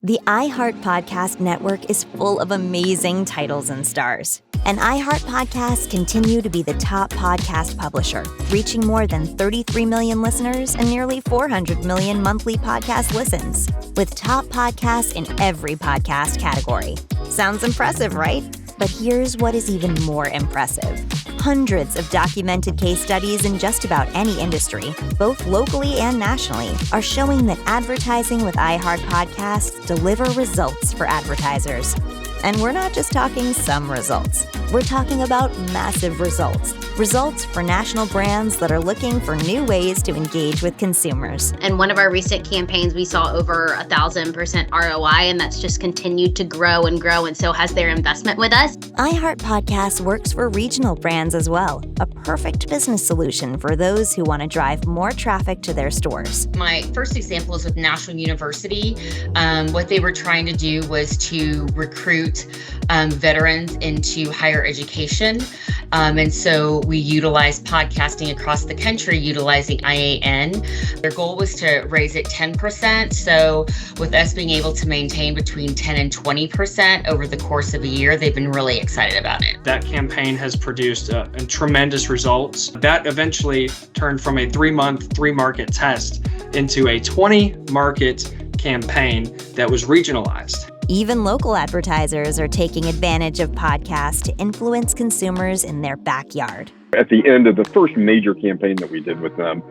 The iHeart Podcast Network is full of amazing titles and stars. And iHeart Podcasts continue to be the top podcast publisher, reaching more than 33 million listeners and nearly 400 million monthly podcast listens, with top podcasts in every podcast category. Sounds impressive, right? But here's what is even more impressive. Hundreds of documented case studies in just about any industry, both locally and nationally, are showing that advertising with iHeart Podcasts deliver results for advertisers. And we're not just talking some results. We're talking about massive results. Results for national brands that are looking for new ways to engage with consumers. And one of our recent campaigns, we saw over 1,000% ROI, and that's just continued to grow, and so has their investment with us. iHeart Podcasts works for regional brands as well, a perfect business solution for those who want to drive more traffic to their stores. My first example is with National University. What they were trying to do was to recruit veterans into higher education. And so we utilized podcasting across the country utilizing IAN. Their goal was to raise it 10%. So with us being able to maintain between 10 and 20% over the course of a year, they've been really excited about it. That campaign has produced tremendous results. That eventually turned from a 3-month, 3-market test into a 20-market campaign that was regionalized. Even local advertisers are taking advantage of podcasts to influence consumers in their backyard. At the end of the first major campaign that we did with them,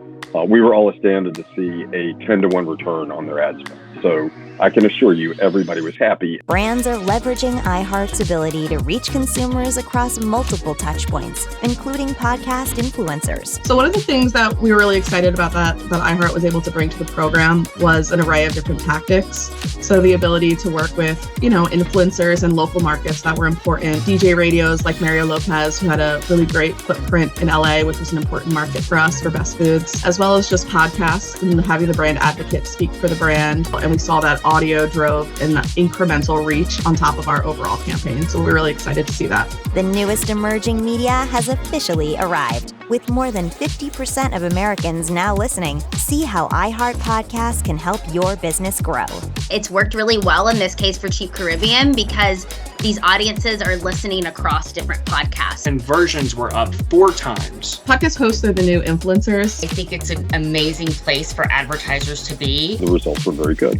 we were all astounded to see a 10-to-1 return on their ad spend. So I can assure you, everybody was happy. Brands are leveraging iHeart's ability to reach consumers across multiple touchpoints, including podcast influencers. So one of the things that we were really excited about that iHeart was able to bring to the program was an array of different tactics. So the ability to work with, influencers and local markets that were important. DJ radios like Mario Lopez, who had a really great footprint in LA, which was an important market for us for Best Foods, as well as just podcasts and having the brand advocate speak for the brand. And we saw that audio drove an incremental reach on top of our overall campaign. So we're really excited to see that. The newest emerging media has officially arrived. With more than 50% of Americans now listening, see how iHeart Podcasts can help your business grow. It's worked really well in this case for Cheap Caribbean because these audiences are listening across different podcasts. Conversions were up 4 times. Podcast hosts are the new influencers. I think it's an amazing place for advertisers to be. The results were very good.